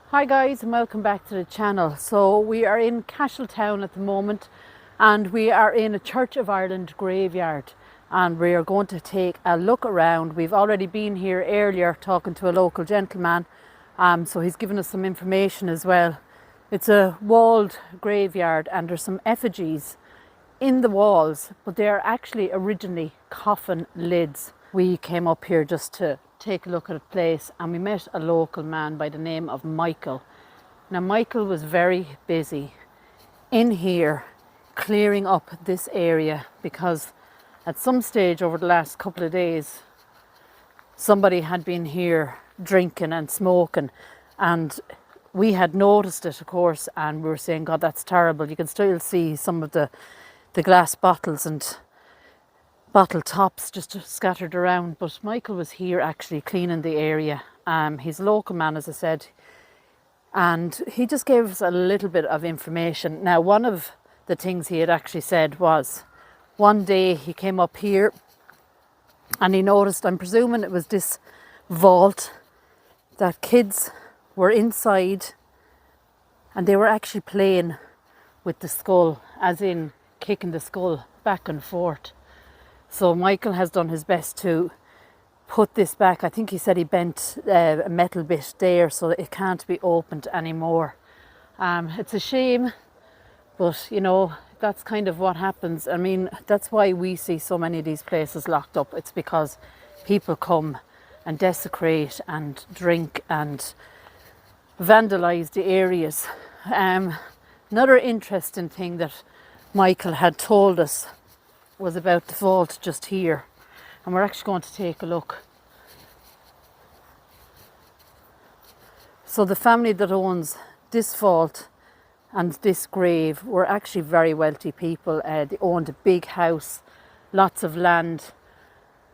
Hi guys, and welcome back to the channel. So we are in Cashel town at the moment, and we are in a Church of Ireland graveyard, and we are going to take a look around. We've already been here earlier talking to a local gentleman, so he's given us some information as well. It's a walled graveyard and there's some effigies in the walls, but they are actually originally coffin lids. We came up here just to take a look at a place, and we met a local man by the name of Michael. Now Michael was very busy in here clearing up this area, because at some stage over the last couple of days somebody had been here drinking and smoking, and we had noticed it, of course, and we were saying, God, that's terrible. You can still see some of the glass bottles and bottle tops just scattered around, but Michael was here actually cleaning the area. He's a local man, as I said, and he just gave us a little bit of information. Now, one of the things he had actually said was, one day he came up here and he noticed, I'm presuming it was this vault, that kids were inside and they were actually playing with the skull, as in kicking the skull back and forth. So Michael has done his best to put this back. I think he said he bent a metal bit there so that it can't be opened anymore. It's a shame, but you know, that's kind of what happens. I mean, that's why we see so many of these places locked up. It's because people come and desecrate and drink and vandalise the areas. Another interesting thing that Michael had told us was about the vault just here, and we're actually going to take a look. So the family that owns this vault and this grave were actually very wealthy people. They owned a big house, lots of land.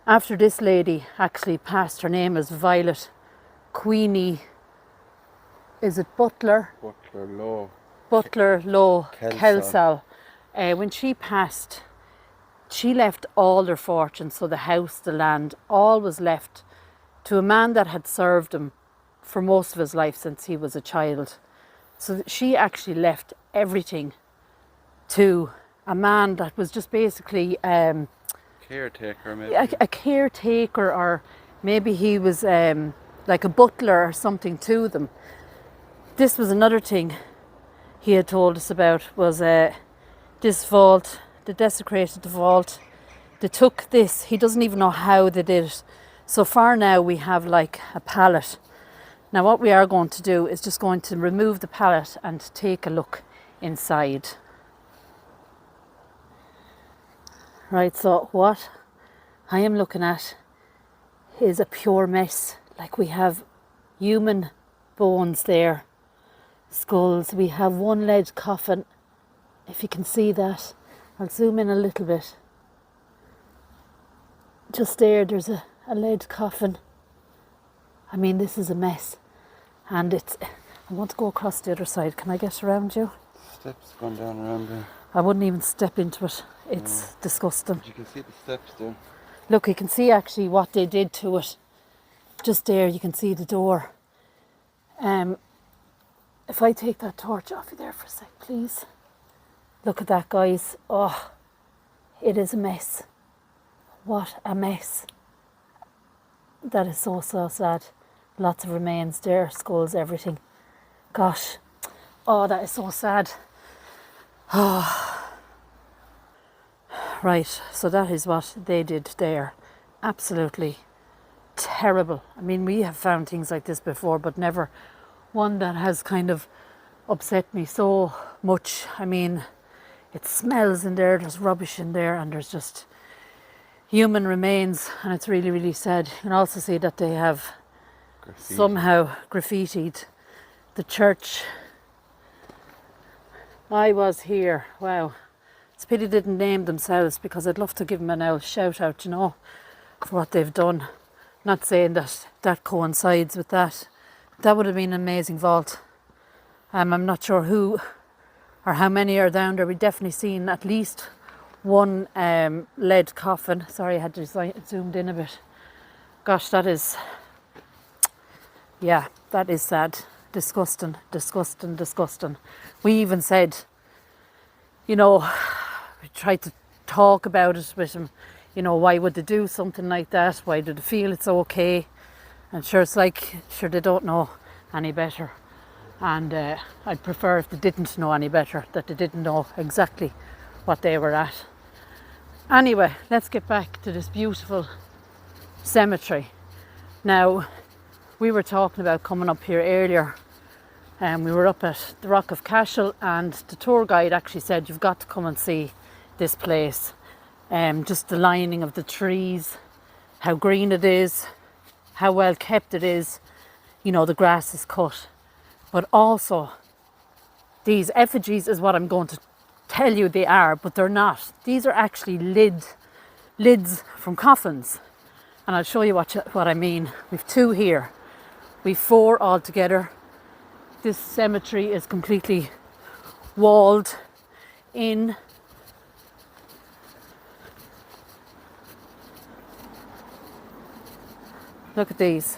After this lady actually passed, her name is Violet Queenie, is it Butler Low Kelsall. When she passed, she left all their fortune, so the house, the land, all was left to a man that had served him for most of his life since he was a child. So she actually left everything to a man that was just basically caretaker, maybe. A caretaker, or maybe he was like a butler or something to them. This was another thing he had told us about, was this vault. They desecrated the vault. They took this. He doesn't even know how they did it. So far now we have like a pallet. Now what we are going to do is just going to remove the pallet and take a look inside. Right, so what I am looking at is a pure mess. Like, we have human bones there, skulls. We have one lead coffin, if you can see that. I'll zoom in a little bit. Just there's a lead coffin. I mean, this is a mess. And I want to go across the other side. Can I get around you? Steps going down around there. I wouldn't even step into it. It's disgusting. But you can see the steps there. Look, you can see actually what they did to it. Just there, you can see the door. If I take that torch off you there for a sec, please. Look at that, guys. Oh, it is a mess. What a mess. That is so, so sad. Lots of remains there, skulls, everything. Gosh. Oh, that is so sad. Oh. Right, so that is what they did there. Absolutely terrible. I mean, we have found things like this before, but never one that has kind of upset me so much. I mean, it smells in there, there's rubbish in there, and there's just human remains, and it's really, really sad. You can also see that they have somehow graffitied the church. I was here. Wow. It's a pity they didn't name themselves, because I'd love to give them a shout out, you know, for what they've done. Not saying that that coincides with that. That would have been an amazing vault. I'm not sure who or how many are down there. We've definitely seen at least one lead coffin. Sorry, I had to zoomed in a bit. Gosh, that is, yeah, that is sad. disgusting, disgusting, disgusting. We even said, you know, we tried to talk about it with him, you know, why would they do something like that? Why do they feel it's okay? And sure, it's like, sure, they don't know any better. And I'd prefer if they didn't know any better, that they didn't know exactly what they were at. Anyway, let's get back to this beautiful cemetery. Now, we were talking about coming up here earlier, and we were up at the Rock of Cashel, and the tour guide actually said you've got to come and see this place. Just the lining of the trees, how green it is, how well kept it is. You know, the grass is cut. But also, these effigies is what I'm going to tell you they are, but they're not. These are actually lids from coffins. And I'll show you what I mean. We've 2 here. We've 4 altogether. This cemetery is completely walled in. Look at these.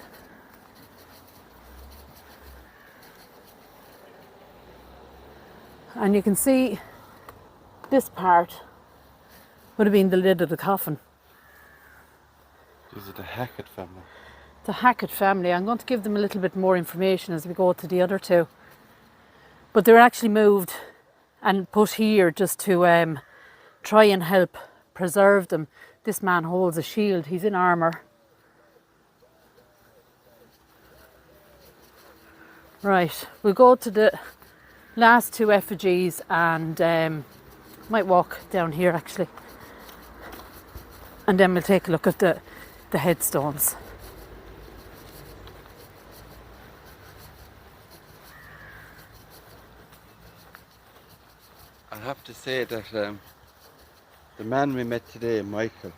And you can see this part would have been the lid of the coffin. These are the Hackett family. The Hackett family. I'm going to give them a little bit more information as we go to the other 2. But they're actually moved and put here just to try and help preserve them. This man holds a shield. He's in armour. Right, we'll go to the last 2 effigies and might walk down here actually. And then we'll take a look at the headstones. I have to say that the man we met today, Michael,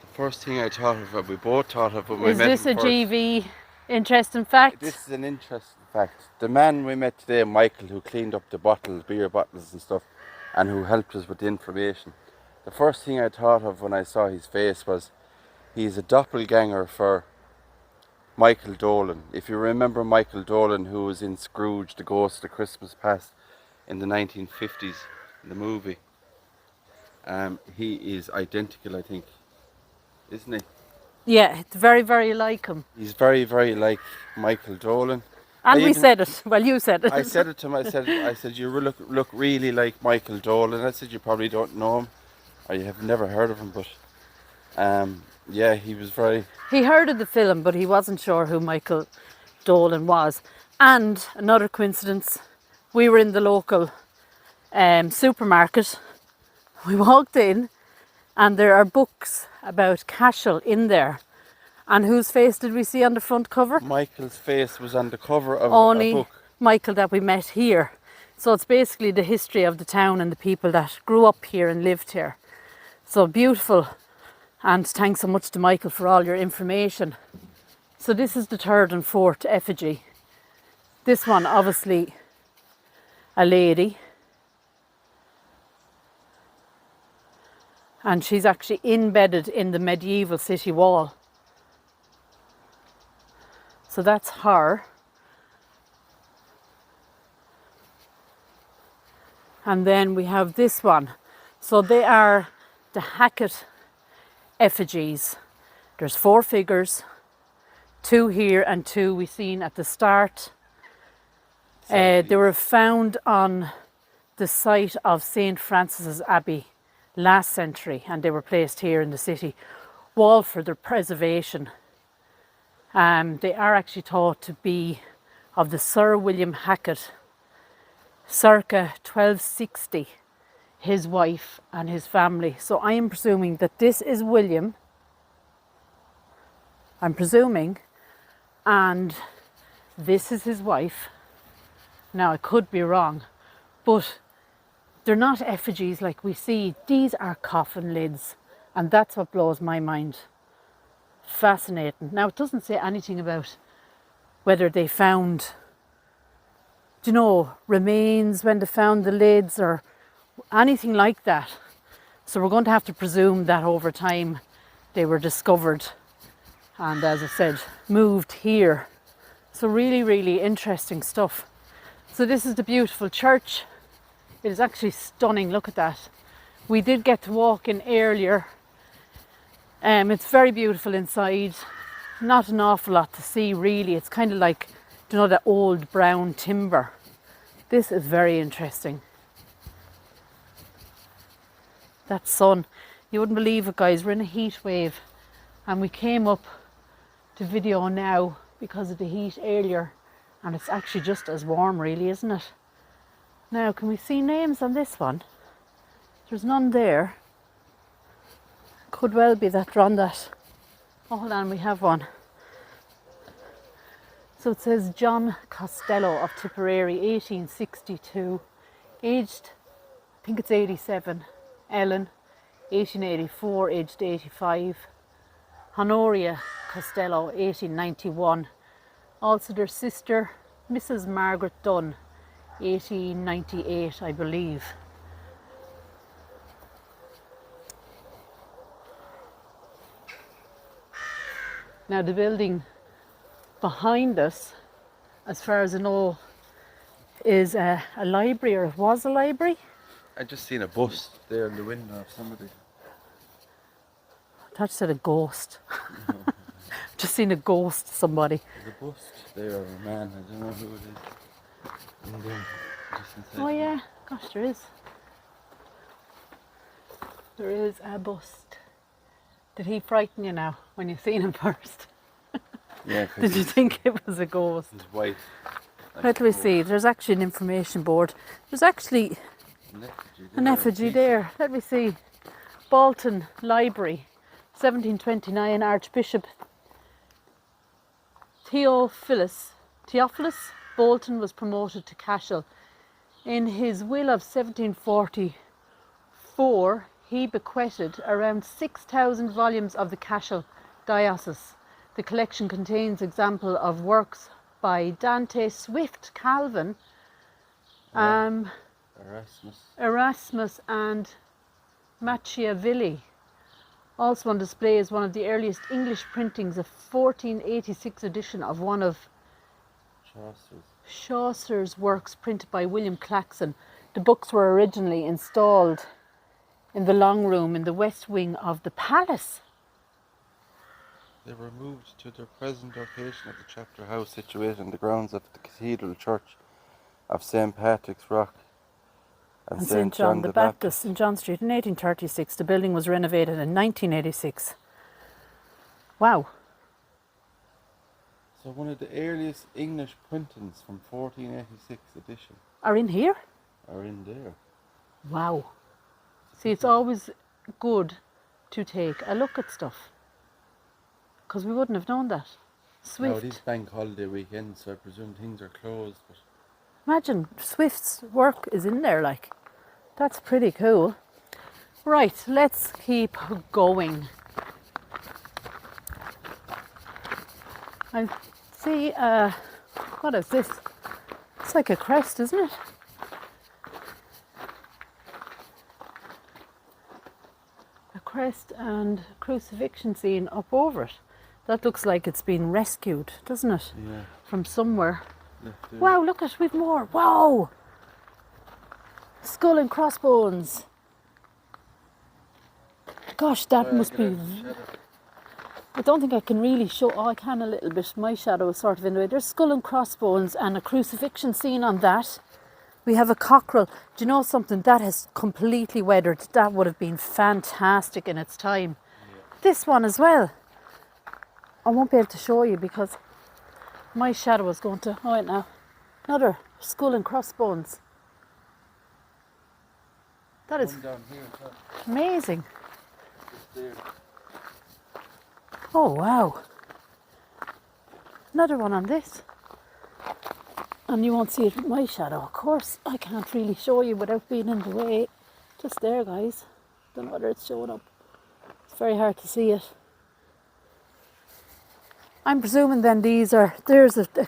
the first thing I thought of, we both thought of when we met him first. Is this a GV interesting fact? This is an interesting fact. The man we met today, Michael, who cleaned up the bottles, beer bottles and stuff, and who helped us with the information, the first thing I thought of when I saw his face was he's a doppelganger for Michael Dolan. If you remember Michael Dolan, who was in Scrooge, the Ghost of Christmas Past in the 1950s, in the movie. He is identical, I think, isn't he? Yeah, it's very, very like him. He's very, very like Michael Dolan. And we said it. Well, you said it. I said it to him. I said, you look really like Michael Dolan. I said, you probably don't know him, or you have never heard of him, but yeah, he was very... He heard of the film, but he wasn't sure who Michael Dolan was. And another coincidence, we were in the local supermarket. We walked in, and there are books about Cashel in there. And whose face did we see on the front cover? Michael's face was on the cover of Only a book. Michael that we met here. So it's basically the history of the town and the people that grew up here and lived here. So beautiful. And thanks so much to Michael for all your information. So this is the 3rd and 4th effigy. This one, obviously, a lady. And she's actually embedded in the medieval city wall. So that's her. And then we have this one. So they are the Hackett Effigies. There's 4 figures, 2 here and 2 we seen at the start. They were found on the site of St. Francis's Abbey last century, and they were placed here in the city wall for their preservation. They are actually thought to be of the Sir William Hackett, circa 1260, his wife and his family. So I am presuming that this is William, I'm presuming, and this is his wife. Now I could be wrong, but they're not effigies like we see. These are coffin lids, and that's what blows my mind. Fascinating. Now it doesn't say anything about whether they found, you know, remains when they found the lids or anything like that. So we're going to have to presume that over time they were discovered and, as I said, moved here So really, really interesting stuff. So this is the beautiful church. It is actually stunning. Look at that. We did get to walk in earlier. It's very beautiful inside. Not an awful lot to see really. It's kind of like, you know, the old brown timber. This is very interesting. That sun. You wouldn't believe it, guys. We're in a heat wave. And we came up to video now because of the heat earlier. And it's actually just as warm really, isn't it? Now, can we see names on this one? There's none there. Could well be that they're on that. Oh, hold on, we have one. So it says John Costello of Tipperary, 1862. Aged, I think it's 87. Ellen, 1884, aged 85. Honoria Costello, 1891. Also their sister, Mrs. Margaret Dunn, 1898, I believe. Now the building behind us, as far as I know, is a library, or it was a library. I just seen a bus there in the window of somebody. I thought you said a ghost. Just seen a ghost, somebody. There's a bust there of a man, I don't know who it is. In there, just inside Oh the yeah, gosh, there is. There is a bust. Did he frighten you now when you seen him first? Yeah, 'cause Did you think it was a ghost? he's white. Let me see, there's actually an information board. There's actually an effigy there. Let me see. Bolton Library, 1729, Archbishop Theophilus Bolton was promoted to Cashel. In his will of 1744, he bequeathed around 6,000 volumes of the Cashel diocese. The collection contains examples of works by Dante, Swift, Calvin, Erasmus and Machiavelli. Also on display is one of the earliest English printings, a 1486 edition of one of Chaucer's works printed by William Claxon. The books were originally installed in the long room in the west wing of the palace. They were moved to their present location at the chapter house situated in the grounds of the Cathedral Church of St. Patrick's Rock and St. John the Baptist in John Street in 1836. The building was renovated in 1986. Wow. So one of the earliest English printings from 1486 edition Are in here? are in there. Wow. See, it's always good to take a look at stuff, because we wouldn't have known that. Swift. Now it is bank holiday weekend, so I presume things are closed. But Imagine Swift's work is in there, like. That's pretty cool. Right, let's keep going. I see, what is this? It's like a crest, isn't it? A crest and crucifixion scene up over it. That looks like it's been rescued, doesn't it? yeah, From somewhere. left there. Wow, look at, we've more. Wow! Skull and crossbones. Gosh, that must be... I don't think I can really show... Oh, I can a little bit. My shadow is sort of in the way. There's skull and crossbones and a crucifixion scene on that. We have a cockerel. Do you know something? That has completely weathered. That would have been fantastic in its time. Yeah. This one as well. I won't be able to show you because my shadow is going to... Oh, wait now. Another skull and crossbones. That is Come down here as well. amazing. Just there. Oh, wow. Another one on this. And you won't see it with my shadow, of course. I can't really show you without being in the way. Just there, guys. Don't know whether it's showing up. It's very hard to see it. I'm presuming then there's a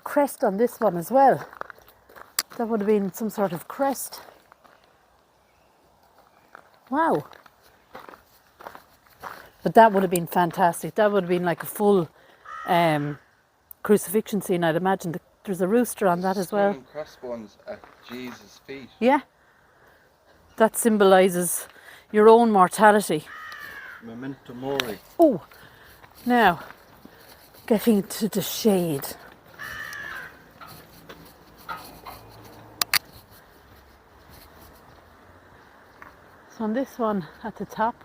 crest on this one as well. That would have been some sort of crest. Wow. But that would have been fantastic. That would have been like a full crucifixion scene, I'd imagine. There's a rooster on that as well. Crossbones at Jesus' feet. Yeah. That symbolises your own mortality. Memento mori. Oh, now, getting to the shade. So on this one at the top,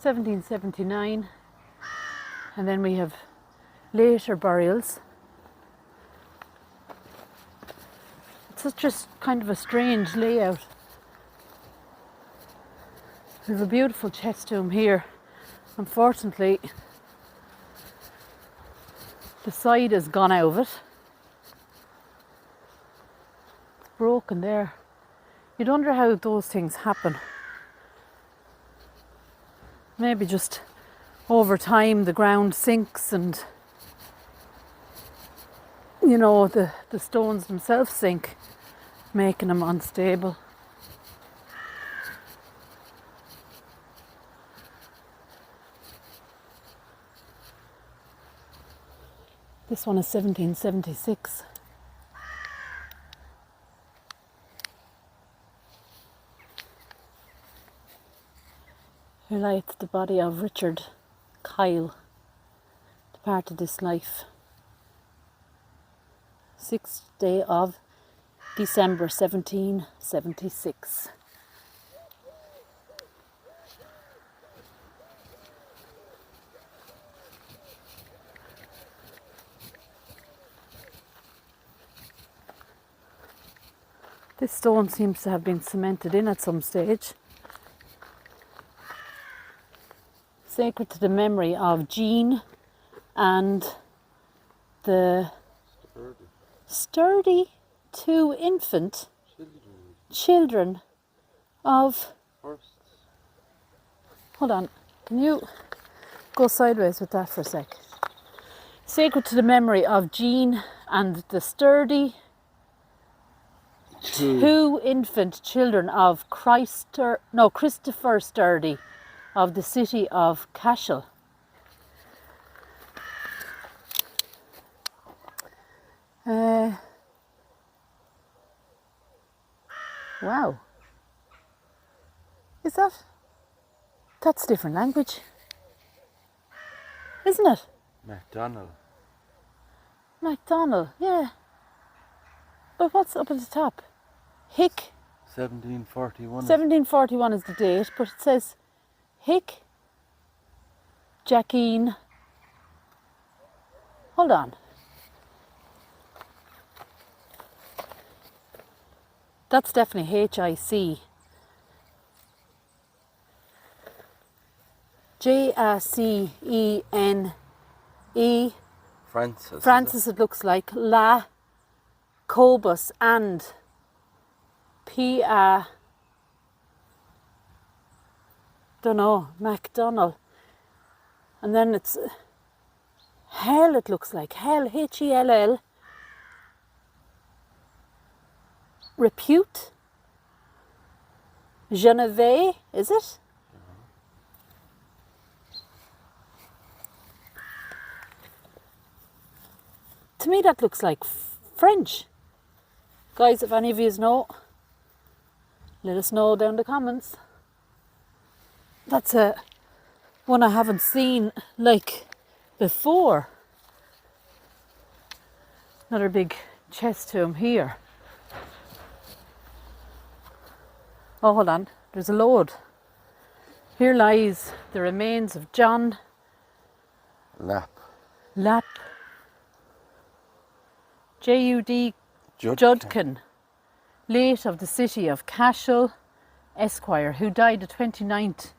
1779, and then we have later burials. It's just kind of a strange layout. There's a beautiful chest tomb here. Unfortunately, the side has gone out of it. It's broken there. You'd wonder how those things happen. Maybe just over time the ground sinks and, you know, the stones themselves sink, making them unstable. This one is 1776. Here lies the body of Richard Kyle, departed this life. 6th day of December 1776. This stone seems to have been cemented in at some stage. Sacred to the memory of Jean and the sturdy two infant children of... Hold on, can you go sideways with that for a sec? Sacred to the memory of Jean and the sturdy two infant children of Christopher Sturdy of the city of Cashel. Wow. Is that? That's a different language. Isn't it? MacDonald. MacDonald, yeah. But what's up at the top? Hick. 1741. 1741 is the date, but it says Hick, Jackeen. Hold on. That's definitely H-I-C. J-A-C-E-N-E. Francis. Francis, it looks like. La, Cobus, and P-A... don't know, MacDonald. And then it's Hell, it looks like. Hell, H-E-L-L. Repute. Genevieve, is it? To me that looks like French. Guys, if any of you know, let us know down in the comments. That's a one I haven't seen like before. Another big chest tomb here. Oh, hold on, there's a load. Here lies the remains of John Lapp. J.U.D. Judkin, late of the city of Cashel, Esquire, who died the 29th,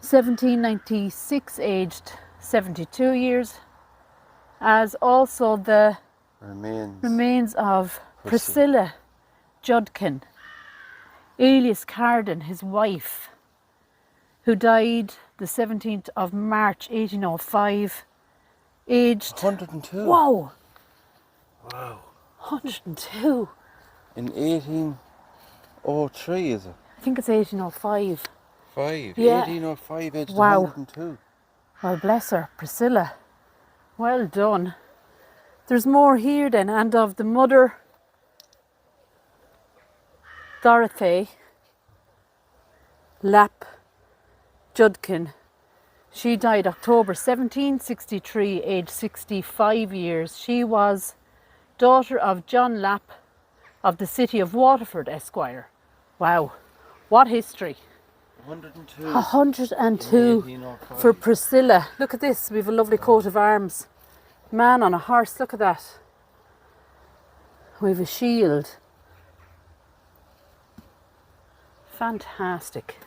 1796, aged 72 years, as also the remains of Priscilla Judkin, alias Carden, his wife, who died the 17th of March 1805, aged 102. Wow. Wow. 102. In 1803, is it? I think it's 1805. 5. Yeah. 1805, aged Wow. 102. Well, bless her, Priscilla. Well done. There's more here then, and of the mother Dorothy Lap Judkin. She died October 1763, aged 65 years. She was daughter of John Lapp of the city of Waterford, Esquire. Wow, what history. 102. 102 for Priscilla. Look at this, we have a lovely coat of arms. Man on a horse, look at that. We have a shield. Fantastic.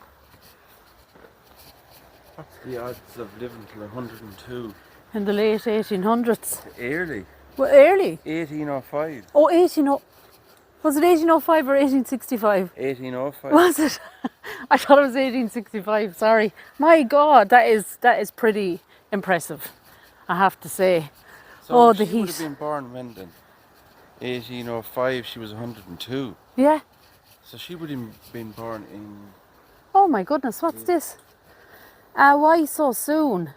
What's the odds of living till 102? In the late 1800s. Early. Well, early? 1805. Oh, 18... Was it 1805 or 1865? 1805. Was it? I thought it was 1865, sorry. My God, that is pretty impressive, I have to say. So the she heat. would have been born when then? 1805, she was 102. Yeah. So she would have been born in... Oh my goodness, what's this? Why so soon?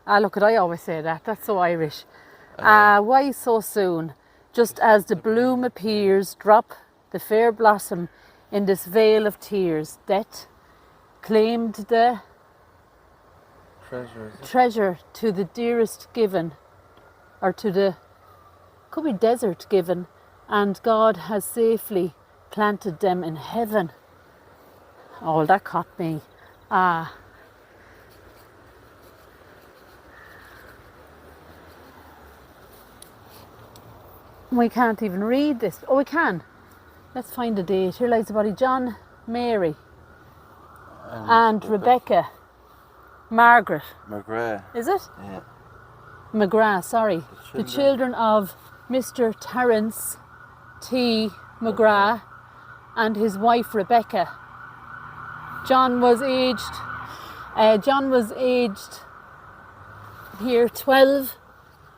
Look, I always say that, that's so Irish. Why so soon? Just as the bloom appears, drop the fair blossom in this vale of tears. Death claimed the treasure to the dearest given, or to the, could be desert given, and God has safely planted them in heaven. Oh, that caught me. We can't even read this. Oh, we can. Let's find a date. Here lies the body. John, Mary, and Rebecca. Margaret. McGrath. Is it? Yeah. McGrath, sorry. The children of Mr. Terence T. McGrath and his wife Rebecca. John was aged here 12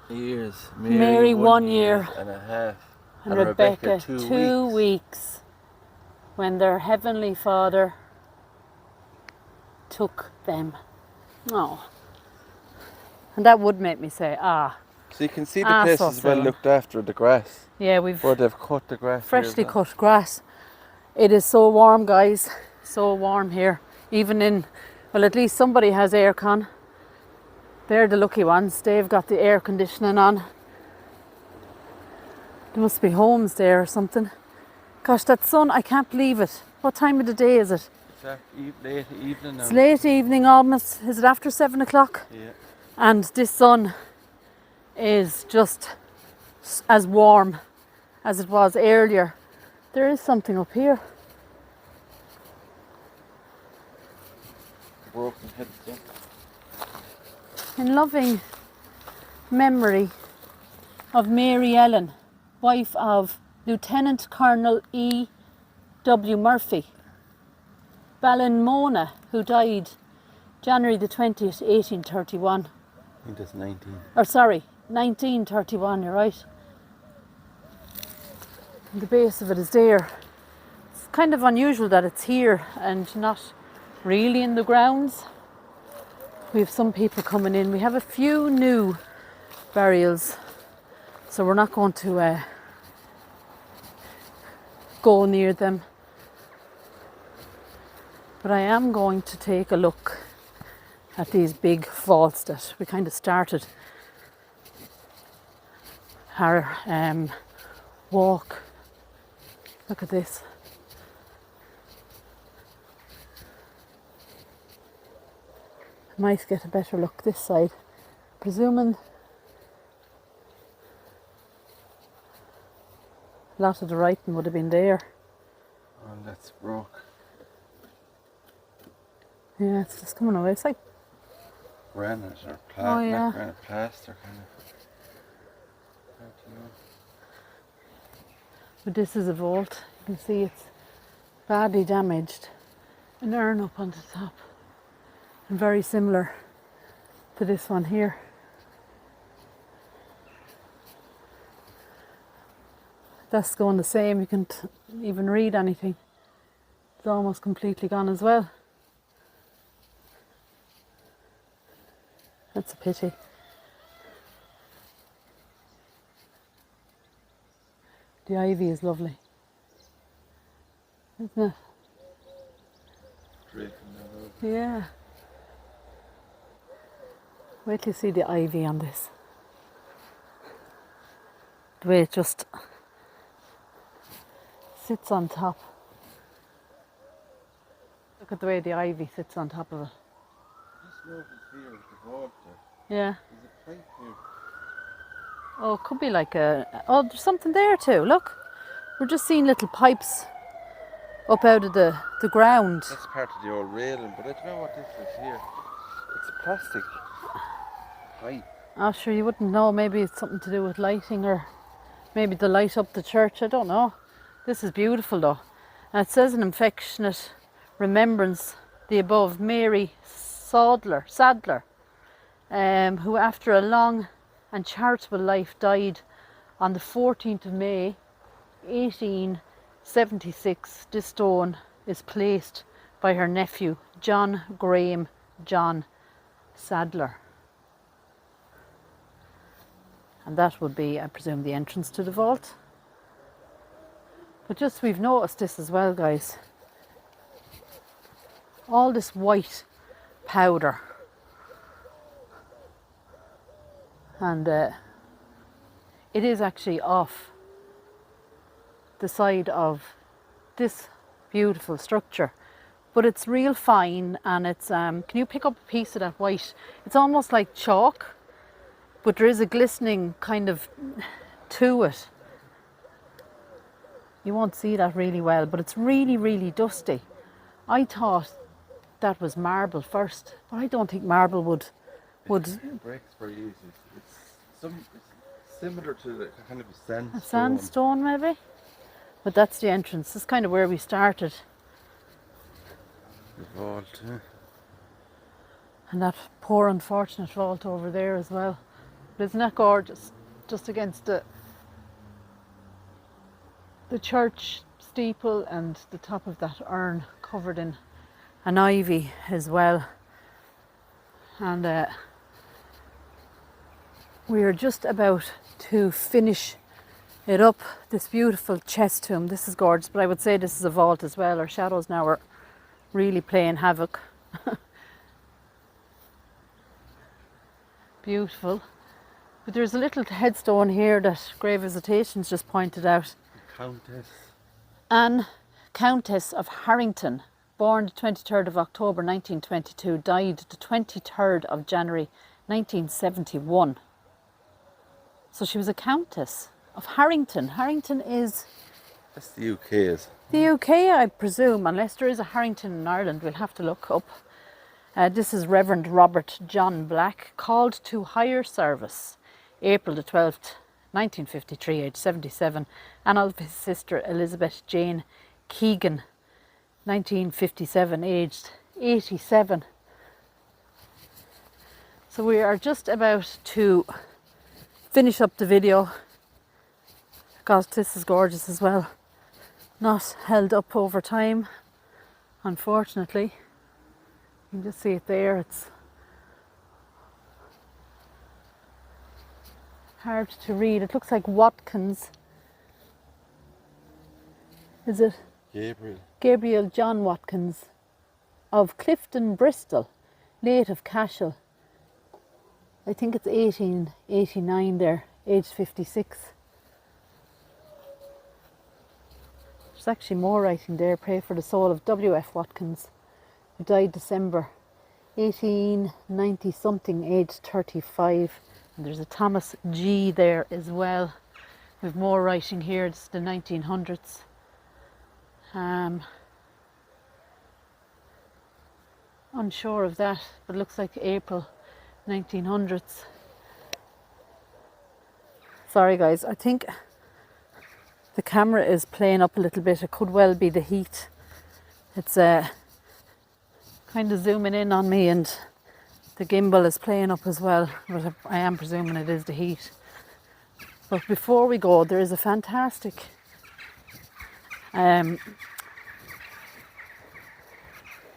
years. Mary 1 year and a half. And Rebecca 2 weeks when their heavenly Father took them. Oh. And that would make me say, So you can see the place is well looked after, the grass. Yeah, we've... Where they've cut the grass. Freshly cut grass. It is so warm, guys. So warm here. Even in... Well, at least somebody has aircon. They're the lucky ones. They've got the air conditioning on. There must be homes there or something. Gosh, that sun, I can't believe it. What time of the day is it? It's late evening now. It's late evening almost. Is it after 7 o'clock? Yeah. And this sun is just as warm as it was earlier. There is something up here. Broken headstone. In loving memory of Mary Ellen, wife of Lieutenant Colonel E. W. Murphy, Ballinmona, who died January the 20th, 1831. I think that's 19. Or sorry, 1931, you're right. And the base of it is there. It's kind of unusual that it's here and not really in the grounds. We have some people coming in. We have a few new burials, so we're not going to go near them. But I am going to take a look at these big vaults that we kind of started our walk. Look at this. I might get a better look this side. Presuming a lot of the writing would have been there. Oh, that's broke. Yeah, it's just coming away. It's like Granite or plaster. Oh, yeah. Granite plaster kind of. But this is a vault. You can see it's badly damaged. An urn up on the top. And very similar to this one here. That's going the same. You can't even read anything. It's almost completely gone as well. That's a pity. The ivy is lovely, isn't it? Yeah. Wait till you see the ivy on this. The way it just sits on top. Look at the way the ivy sits on top of it. Just noticed here with the vault there. Yeah. There's a pipe here. Oh, it could be like a... Oh, there's something there too, look. We're just seeing little pipes up out of the ground. That's part of the old railing, but I don't know what this is here. It's a plastic pipe. Oh, sure, you wouldn't know. Maybe it's something to do with lighting, or maybe to light up the church. I don't know. This is beautiful though. And it says an affectionate remembrance, the above, Mary Sadler, who after a long and charitable life died on the 14th of May 1876. This stone is placed by her nephew John Graham John Sadler, and that would be, I presume, the entrance to the vault. But just, we've noticed this as well, guys, all this white powder, and it is actually off the side of this beautiful structure, but it's real fine, and it's can you pick up a piece of that white? It's almost like chalk, but there is a glistening kind of to it. You won't see that really well, but it's really, really dusty. I thought that was marble first, but I don't think marble would It breaks very easy. It's similar to the kind of a sandstone. A sandstone maybe? But that's the entrance. This is kind of where we started. The vault, yeah. And that poor unfortunate vault over there as well. But isn't that gorgeous? Just against the church steeple and the top of that urn covered in an ivy as well. And we are just about to finish it up, this beautiful chest tomb. This is gorgeous, but I would say this is a vault as well. Our shadows now are really playing havoc. Beautiful. But there's a little headstone here that Grave Visitations just pointed out. Countess. Anne, Countess of Harrington, born the 23rd of October 1922, died the 23rd of January 1971. So she was a Countess of Harrington. Harrington is... That's the UK, is the UK, I presume, unless there is a Harrington in Ireland. We'll have to look up. This is Reverend Robert John Black, called to higher service April the 12th, 1953, age 77, and of his sister Elizabeth Jane Keegan, 1957, aged 87. So we are just about to finish up the video. God, this is gorgeous as well. Not held up over time, unfortunately. You can just see it there. It's hard to read. It looks like Watkins. Is it? Gabriel. Gabriel John Watkins of Clifton, Bristol, late of Cashel. I think it's 1889 there, age 56. There's actually more writing there. Pray for the soul of W.F. Watkins, who died December 1890 something, aged 35. And there's a Thomas G there as well. We've more writing here. It's the 1900s. Unsure of that, but it looks like April 1900s. Sorry guys, I think the camera is playing up a little bit. It could well be the heat. It's kind of zooming in on me, and the gimbal is playing up as well, but I am presuming it is the heat. But before we go, there is a fantastic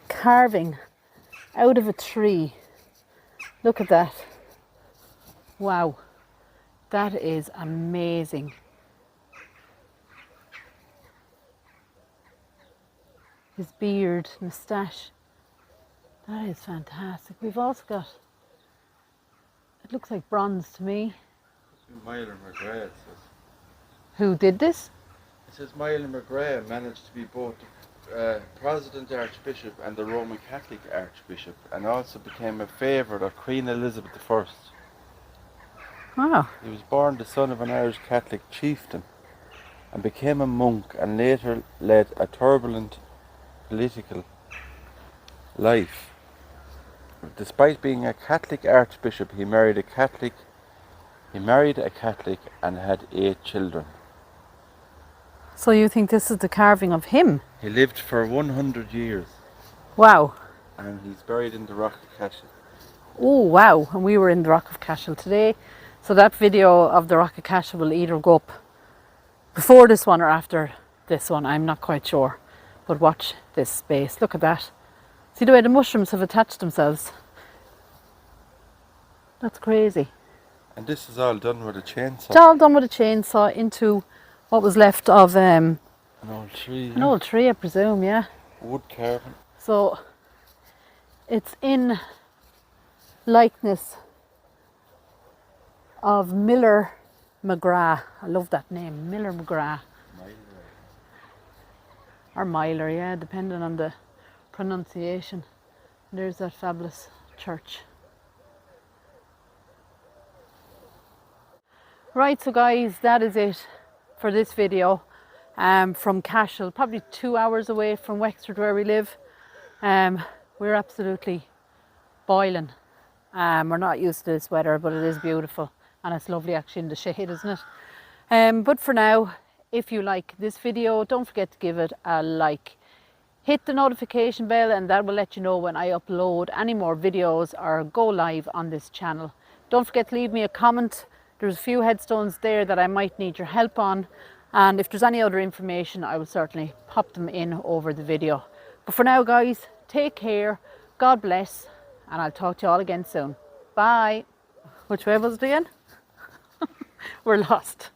carving out of a tree. Look at that. Wow, that is amazing. his beard, moustache. That is fantastic. We've also got, it looks like bronze to me. Myler McGrath says. Who did this? It says Myler McGrath managed to be both the Protestant Archbishop and the Roman Catholic Archbishop, and also became a favourite of Queen Elizabeth I. Wow. He was born the son of an Irish Catholic chieftain and became a monk, and later led a turbulent political life. Despite being a Catholic archbishop, he married a Catholic and had 8 children. So you think this is the carving of him? He lived for 100 years. Wow. And he's buried in the Rock of Cashel. Oh wow, and we were in the Rock of Cashel today. So that video of the Rock of Cashel will either go up before this one or after this one, I'm not quite sure. But watch this space, look at that. See the way the mushrooms have attached themselves? That's crazy. And this is all done with a chainsaw. It's all done with a chainsaw into what was left of an old tree. an old tree, I presume, yeah. Wood carving. So it's in likeness of Myler McGrath. I love that name, Myler McGrath. Or Myler, yeah, depending on the pronunciation. There's that fabulous church. Right, so guys, that is it for this video from Cashel, probably 2 hours away from Wexford where we live. We're absolutely boiling. We're not used to this weather, but it is beautiful and it's lovely actually in the shade, isn't it? But for now, if you like this video, don't forget to give it a like. Hit the notification bell and that will let you know when I upload any more videos or go live on this channel. Don't forget to leave me a comment. There's a few headstones there that I might need your help on, and if there's any other information I will certainly pop them in over the video. But for now guys, take care, God bless, and I'll talk to you all again soon. Bye. Which way was it again? We're lost.